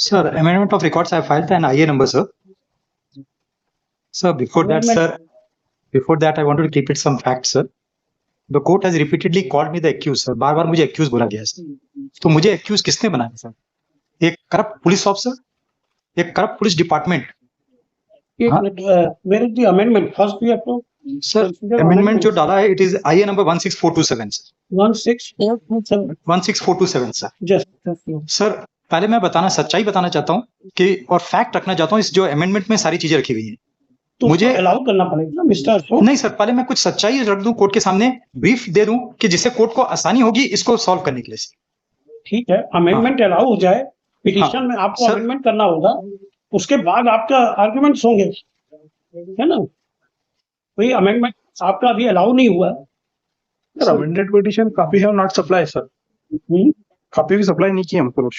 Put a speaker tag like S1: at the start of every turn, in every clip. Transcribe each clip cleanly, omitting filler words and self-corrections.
S1: Sir, amendment of records I have filed an IA number, sir. Sir, before that, I wanted to keep it some facts, sir. The court has repeatedly called me the accused, sir. बार-बार मुझे accused बोला गया है, sir. तो मुझे accused किसने बनाया, sir? एक करप्ट पुलिस ऑफिसर, एक corrupt police department.
S2: Where is the amendment? First we have to.
S1: Sir, amendment जो डाला है, it is IA number 16427, sir.
S2: 16427.
S1: 16427, sir.
S2: Just.
S1: Sir, पहले मैं सच्चाई बताना चाहता हूँ कि और फैक्ट रखना चाहता हूँ इस जो अमेंडमेंट में सारी चीजें रखी हुई हैं.
S2: तो
S1: मुझे
S2: अलाउ करना पड़ेगा मिस्टर अशोक.
S1: नहीं सर, पहले मैं कुछ सच्चाई रख दूं कोर्ट के सामने, ब्रीफ दे दूं कि जिससे कोर्ट को आसानी होगी इसको सॉल्व करने के लिए.
S2: ठीक है, अमेंडमेंट अलाउ हो जाए, पिटीशन में आपको अमेंडमेंट करना होगा, उसके बाद आपका आर्गुमेंट्स होंगे, है ना. वही अमेंडमेंट आपका अभी अलाउ नहीं हुआ.
S3: Sir, amended petition copy have not supply sir. Copy भी सप्लाई नहीं की हमको.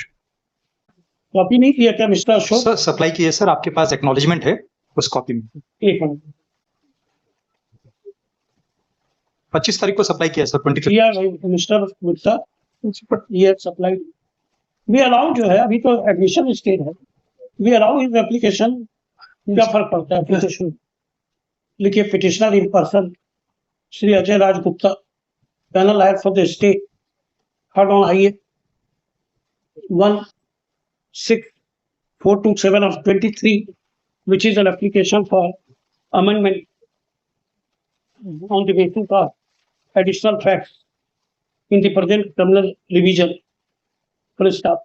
S2: कॉपी नहीं किया क्या मिस्टर अशोक?
S1: सर, सप्लाई की है सर, आपके पास एक्नॉलेजमेंट है उस कॉपी में.
S2: एक मिनट.
S1: 25 तारीख को सप्लाई किया सर. 23
S2: किया मिस्टर गुप्ता, ये सप्लाई वी अलाउ जो है, अभी तो एडमिशन स्टेज है, वी अलाउ इज एप्लीकेशन. क्या फर्क पड़ता है एप्लीकेशन लिखिए. Petitioner in person Shri Ajay Raj Gupta, panel lawyer for the state, heard on IA 16427 of 23, which is an application for amendment on the basis of additional facts in the present criminal revision. Full stop.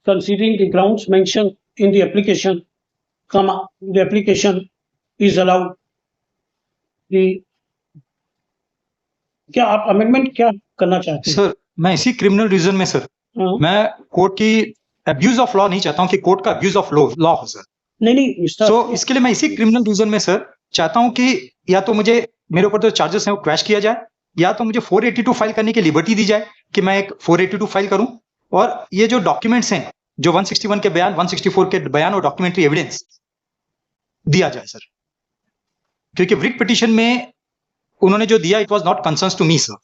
S2: Considering the grounds mentioned in the application, comma, the application is allowed. क्या आप amendment क्या करना चाहते हैं?
S1: Sir, मैं इसी criminal reason में sir, मैं कोर्ट की अब्यूज ऑफ लॉ नहीं चाहता हूं कि कोर्ट का अब्यूज ऑफ लॉ हो सर.
S2: नहीं
S1: तो इसके लिए मैं इसी क्रिमिनल रीजन में सर चाहता हूं कि या तो मुझे मेरे ऊपर जो चार्जेस हैं वो क्रैश किया जाए, या तो मुझे 482 फाइल करने की लिबर्टी दी जाए कि मैं एक 482 फाइल करूं, और ये जो डॉक्यूमेंट्स हैं, जो 161 के बयान, 164 के बयान और डॉक्यूमेंट्री एविडेंस दिया जाए सर. क्योंकि रिट पिटीशन में उन्होंने जो दिया, it was not concerns to me sir.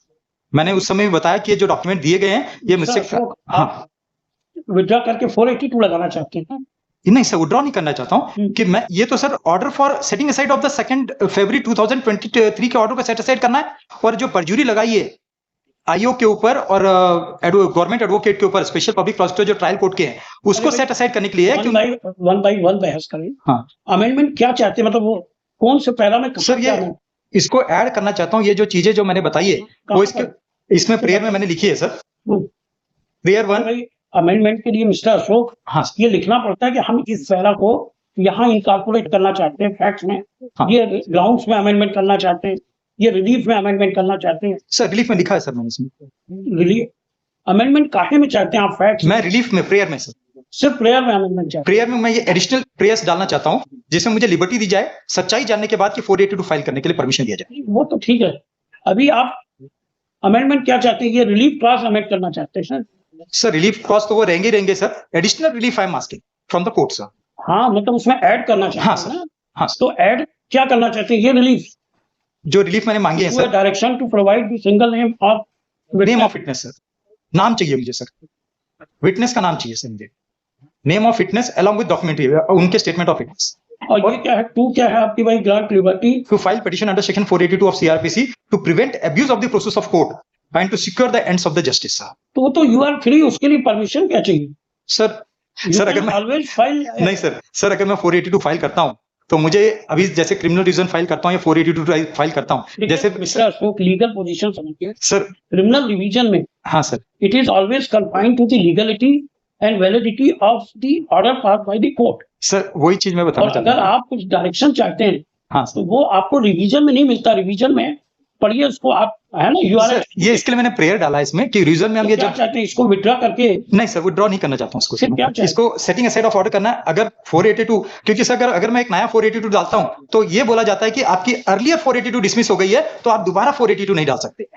S1: मैंने उस समय भी बताया कि ये जो डॉक्यूमेंट दिए गए हैं ये मुझसे
S2: विड्रॉ करके 482 लगाना चाहते हैं?
S1: नहीं सर, विड्रॉ नहीं करना चाहता हूं कि मैं ये तो sir order for setting aside of the 2 फरवरी 2023 के ऑर्डर को सेट असाइड करना है, और जो परजुरी लगाई है आईओ के ऊपर और गवर्नमेंट एडवोकेट के ऊपर, स्पेशल पब्लिक प्रोसिक्यूटर जो ट्रायल कोर्ट के हैं, उसको सेट असाइड करने के लिए है.
S2: वन बाय वन बहस करें.
S1: हाँ,
S2: अमेंडमेंट क्या चाहते हैं, मतलब वो कौन से पैरा में
S1: सर ये इसको ऐड करना चाहता हूँ. ये जो चीजें जो मैंने बताई है वो इसमें प्रेयर में मैंने लिखी है सर. प्रेयर 1
S2: अमेंडमेंट के लिए मिस्टर अशोक,
S1: हाँ,
S2: ये लिखना पड़ता है कि हम इस पैरा को यहाँ इनकॉर्पोरेट करना चाहते हैं फैक्ट्स में,
S1: हाँ,
S2: ये ग्राउंड्स में अमेंडमेंट करना चाहते हैं, ये रिलीफ में अमेंडमेंट करना चाहते हैं.
S1: सर रिलीफ में लिखा है सर मैंने इसमें.
S2: रिलीफ अमेंडमेंट काहे में चाहते हैं आप फैक्ट्स?
S1: मैं रिलीफ में, प्रेयर में सर,
S2: सिर्फ प्रेयर में अमेंडमेंट चाहते हैं.
S1: प्रेयर में मैं ये एडिशनल प्रेयर्स डालना चाहता हूँ जिसमें मुझे लिबर्टी दी जाए, सच्चाई जानने के बाद कि 482 फाइल करने के लिए परमिशन दिया जाए.
S2: वो तो ठीक है. अभी आप अमेंडमेंट क्या चाहते हैं? ये रिलीफ क्लास अमेंड करना चाहते हैं सर?
S1: सर रिलीफ क्लॉज तो वो रहेंगे sir. Additional relief I am asking from the court sir.
S2: हाँ, मतलब उसमें ऐड करना चाहते
S1: हाँ
S2: हैं
S1: सर,
S2: ना?
S1: हाँ सर.
S2: तो ऐड क्या करना चाहते हैं? ये रिलीफ
S1: जो रिलीफ मैंने मांगी है sir,
S2: direction to provide the single name of
S1: witness sir. नाम चाहिए मुझे सर, विटनेस का नाम चाहिए सर मुझे. Name of witness along with documentary, उनके स्टेटमेंट ऑफ विटनेस.
S2: और ये क्या है? 2 क्या है आपकी भाई? Grant liberty
S1: to file petition under section 482 of CRPC to prevent abuse of the process of court and to secure the ends of the justice sir.
S2: तो यू आर फ्री, उसके लिए परमिशन क्या चाहिए
S1: सर अगर मैं
S2: always file
S1: नहीं sir अगर मैं 482 फाइल करता हूं तो मुझे अभी जैसे क्रिमिनल रीजन फाइल करता हूं या 482 फाइल करता हूं, जैसे
S2: मिस्टर अशोक लीगल पोजीशन समझिए
S1: सर.
S2: क्रिमिनल रिवीजन में
S1: हाँ sir,
S2: it is always confined to the legality and validity of the order pass by the court.
S1: Sir वही चीज मैं बताना
S2: और
S1: चाहता
S2: अगर
S1: हूं.
S2: आप कुछ डायरेक्शन चाहते हैं,
S1: हाँ
S2: तो वो आपको रिवीजन में नहीं मिलता. रिवीजन में पढ़िए उसको आप, है ना? यू आर
S1: ये इसके लिए मैंने प्रेयर डाला है इसमें कि रीजन में हम ये
S2: क्या चाहते हैं? इसको विड्रॉ करके?
S1: नहीं सर, विड्रॉ नहीं करना चाहता हूँ
S2: फिर क्या
S1: इसको.
S2: चाहिए?
S1: इसको सेटिंग असाइड ऑफ ऑर्डर करना है. अगर 482, क्योंकि सर अगर मैं एक नया 482 डालता हूं तो ये बोला जाता है कि आपकी अर्लियर 482 डिसमिस हो गई है तो आप दोबारा 482 नहीं डाल सकते.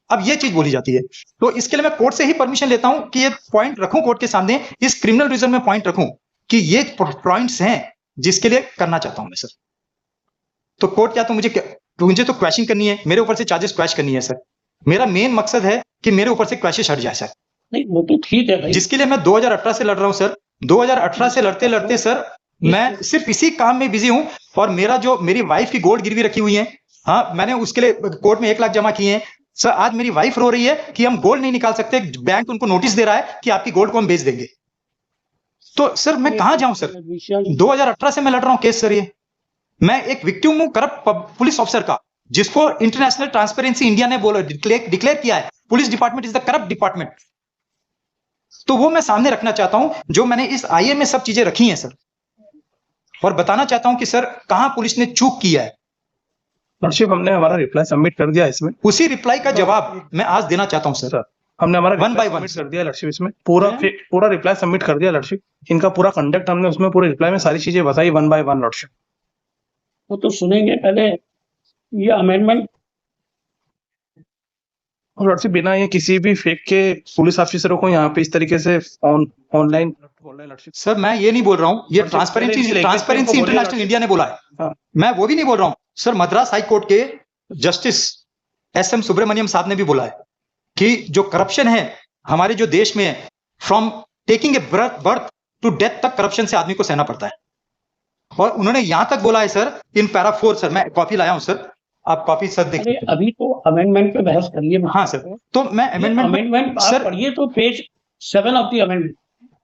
S1: अब ये चीज बोली जाती है. तो इसके लिए मैं कोर्ट से ही परमिशन लेता हूं कि ये पॉइंट रखूं कोर्ट के सामने, इस क्रिमिनल रीजन में पॉइंट रखूं कि ये पॉइंट्स हैं जिसके लिए करना चाहता हूं मैं सर. तो कोर्ट क्या, तो मुझे तो क्वैशिंग करनी है, मेरे ऊपर से चार्जेस क्वैश करनी है सर. मेरा मेन मकसद है कि मेरे ऊपर से क्वैशेस हट जाए सर.
S2: नहीं, वो तो ठीक है भाई.
S1: जिसके लिए मैं 2018 से लड़ रहा हूं सर. 2018 से लड़ते लड़ते सर मैं सिर्फ इसी काम में बिजी हूं, और मेरी वाइफ की गोल्ड गिरवी रखी हुई है। हाँ, मैंने उसके लिए कोर्ट में 1 लाख जमा किए हैं सर। आज मेरी वाइफ रो रही है कि हम गोल्ड नहीं निकाल सकते, बैंक उनको नोटिस दे रहा है कि आपकी गोल्ड को हम बेच देंगे। तो सर मैं कहां जाऊं सर? 2018 से मैं लड़ रहा हूं केस सर। ये मैं एक विक्टिम हूं करप्ट पुलिस ऑफिसर का, जिसको इंटरनेशनल ट्रांसपेरेंसी इंडिया ने डिक्लेयर किया है police department is the corrupt department. तो वो मैं सामने रखना चाहता हूं, जो मैंने इस आईए में सब चीजें रखी हैं सर, और बताना चाहता हूं कि सर कहां पुलिस ने चूक किया है।
S3: लॉर्डशिप, हमने हमारा रिप्लाई सबमिट कर दिया इसमें।
S1: उसी रिप्लाई का जवाब मैं आज देना चाहता हूं सर।
S3: हमने हमारा
S1: One by one,
S3: सबमिट कर दिया लॉर्डशिप, इसमें पूरा रिप्लाई सबमिट कर दिया लॉर्डशिप। इनका पूरा कंडक्ट हमने उसमें पूरे रिप्लाई में सारी चीजें बताई 1 by 1 लॉर्डशिप।
S2: वो तो सुनेंगे पहले ये अमेंडमेंट।
S3: और लॉर्डशिप, बिना ये किसी भी फेक के पुलिस ऑफिसरों को यहाँ पे इस तरीके से ऑनलाइन लॉर्डशिप।
S1: सर मैं ये नहीं बोल रहा हूं, ये ट्रांसपेरेंसी इंटरनेशनल इंडिया ने बोला है।
S3: हाँ।
S1: मैं वो भी नहीं बोल रहा हूं सर, मद्रास हाई कोर्ट के जस्टिस एसएम सुब्रमण्यम साहब ने भी बोला है कि जो करप्शन है हमारे जो देश में है, from taking a birth to death तक करप्शन से आदमी को सहना पड़ता है। और उन्होंने यहां तक बोला है सर इन पैरा 4, सर मैं कॉपी लाया हूं सर, आप कॉपी सर देखिए।
S2: अभी तो अमेंडमेंट पे बहस करिए।
S1: हाँ सर, तो मैं
S2: अमेंडमेंट आप
S1: सर
S2: पढ़िए तो पेज 7 ऑफ द अमेंडमेंट।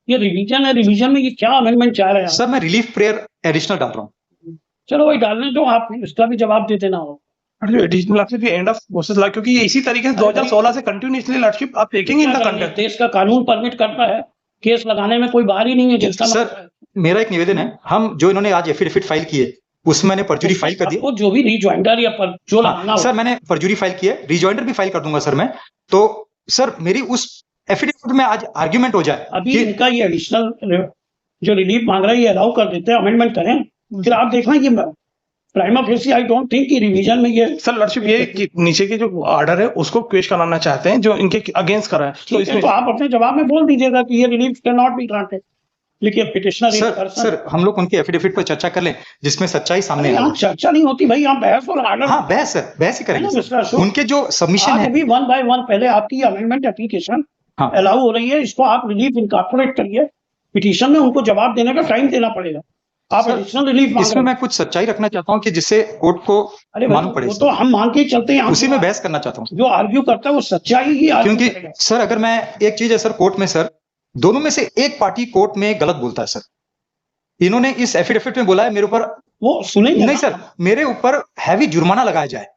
S2: ये रिवीजन है, रिवीजन में ये क्या अमेंडमेंट चाह रहे हैं
S1: सर? मैं रिलीफ प्रेयर एडिशनल डाल रहा हूँ।
S2: चलो वही डालने दो, आप इसका भी जवाब दे देना हो।
S3: Additional lordship and of process ला, क्योंकि ये इसी तरीके से 2016 से कंटिन्यूअसली लॉर्डशिप आप देखेंगे इनका कंडक्ट।
S2: देश का कानून परमिट करता है, केस लगाने में कोई बाहर ही नहीं है जिसका
S1: सर मेरा एक निवेदन है, हम जो इन्होंने आज एफिडेविट फाइल किए उसमें मैंने परजुरी फाइल कर दी।
S2: वो जो भी रिजॉइंडर या जो लगाना
S1: सर मैंने परजुरी फाइल की है, रिजॉइंडर भी फाइल कर दूंगा सर मैं। तो सर मेरी उस एफिडेविट में आज आर्ग्यूमेंट हो जाए।
S2: अभी इनका ये एडिशनल जो रिलीफ मांग रहा है ये अलाउ कर देते हैं, अमेंडमेंट करें, फिर आप देखना ये prima facie I don't think कि रिवीजन में ये
S3: सर लॉर्डशिप ये कि नीचे के जो ऑर्डर है उसको क्वेश कराना चाहते हैं जो इनके अगेंस्ट करा है।
S2: तो इसमें तो आप अपने जवाब में बोल दीजिएगा कि ये relief can not be granted, लेकिन पिटिशनर
S1: सर हम लोग उनके एफिडेविट पर चर्चा कर लें जिसमें सच्चाई सामने
S2: यहाँ चर्चा नहीं होती भाई, यहाँ बहस और आर्डर।
S1: हाँ बहस सर, बहस ही करेंगे। उनके जो सबमिशन है
S2: अभी 1 by 1 पहले आपकी अमेंडमेंट एप्लीकेशन
S1: हाँ
S2: अलाउ हो रही है, इसको आप रिलीफ इनकॉर्पोरेट करिए, पिटीशन में उनको जवाब देने का टाइम देना पड़ेगा। आप एडिशनल रिलीफ
S1: इसमें मैं कुछ सच्चाई रखना चाहता हूं कि जिससे कोर्ट को मालूम पड़े।
S2: वो तो हम मान के चलते हैं,
S1: उसी में बहस करना चाहता हूं।
S2: जो आर्ग्यू करता है वो सच्चाई ही आर्ग्यू करेगा।
S1: क्योंकि सर अगर मैं एक चीज है सर, कोर्ट में सर दोनों में से एक पार्टी कोर्ट में गलत बोलता है सर। इन्होंने इस एफिडेविट में बोला है मेरे ऊपर,
S2: वो सुनेंगे
S1: नहीं सर, मेरे ऊपर हैवी जुर्माना लगाया जाए।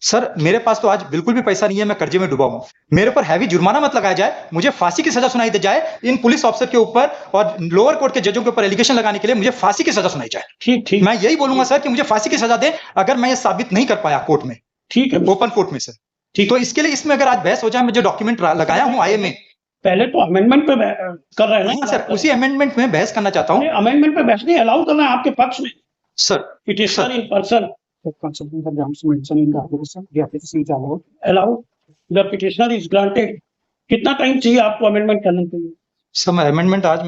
S1: सर मेरे पास तो आज बिल्कुल भी पैसा नहीं है, मैं कर्जे में डूबा हूं, मेरे ऊपर हैवी जुर्माना मत लगाया जाए, मुझे फांसी की सजा सुनाई दे जाए इन पुलिस ऑफिसर के ऊपर और लोअर कोर्ट के जजों के ऊपर एलिगेशन लगाने के लिए मुझे फांसी की सजा सुनाई जाए।
S2: ठीक ठीक,
S1: मैं यही बोलूंगा सर कि मुझे फांसी की सजा दे अगर मैं ये साबित नहीं कर पाया कोर्ट में।
S2: ठीक है,
S1: ओपन कोर्ट में सर। ठीक, तो इसके लिए इसमें अगर आज बहस हो जाए, मैं जो डॉक्यूमेंट लगाया हूं आईए में,
S2: पहले तो अमेंडमेंट पे कर रहे हैं ना
S1: सर, उसी अमेंडमेंट में बहस करना चाहता हूं।
S2: अमेंडमेंट पे बहस नहीं, अलाउ करना है आपके पक्ष में
S1: sir.
S2: Petitioner in person consulting the grounds mentioned in the application, the application is allowed, the petitioner is granted। कितना टाइम चाहिए आपको अमेंडमेंट करने के लिए?
S1: सर मैं अमेंडमेंट आज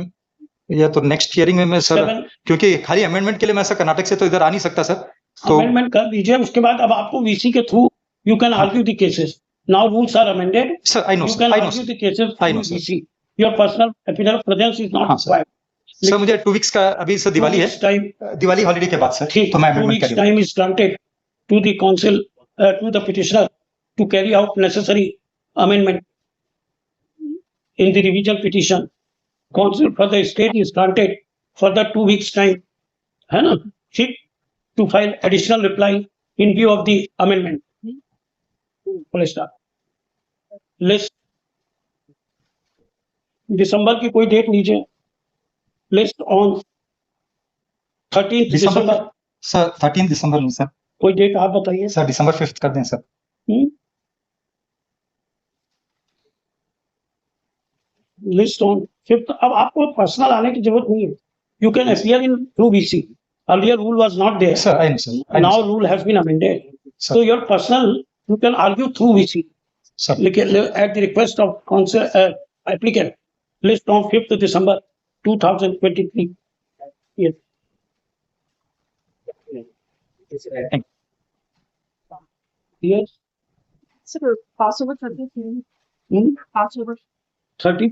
S1: या तो नेक्स्ट हियरिंग में मैं सर, क्योंकि खाली अमेंडमेंट के लिए मैं सर कर्नाटक से तो इधर आ नहीं सकता सर। तो
S2: अमेंडमेंट कर दीजिए, उसके बाद अब आपको वीसी के through you can argue the cases. Now rules are amended
S1: sir, I know
S2: you can argue the cases through VC, your personal affidavit presence is not required.
S1: Sir मुझे 2 weeks का अभी सर दिवाली है, Diwali holiday के बाद sir, तो मैं
S2: 2 weeks time is granted to the counsel, to the petitioner to carry out necessary amendment in the revision petition. Counsel for the state is granted further 2 weeks time, है ना, ठीक, to file additional reply in view of the amendment. Full stop. List दिसंबर की कोई date लीजिए, list on 13 December.
S1: Sir 13 दिसंबर में sir
S2: कोई date आप बताइए
S1: सर, दिसंबर 5 कर दें सर।
S2: List on 5। अब आपको पर्सनल आने की जरूरत नहीं है, you can appear in through VC. Earlier rule was not there
S1: sir, I know sir,
S2: now rule has been amended, so your personal you can argue through VC sir, लेकिन at the request of counsel applicant. List on 5 December 2023। Yes Yes.
S4: Sir, Passover 30th. Passover
S2: 30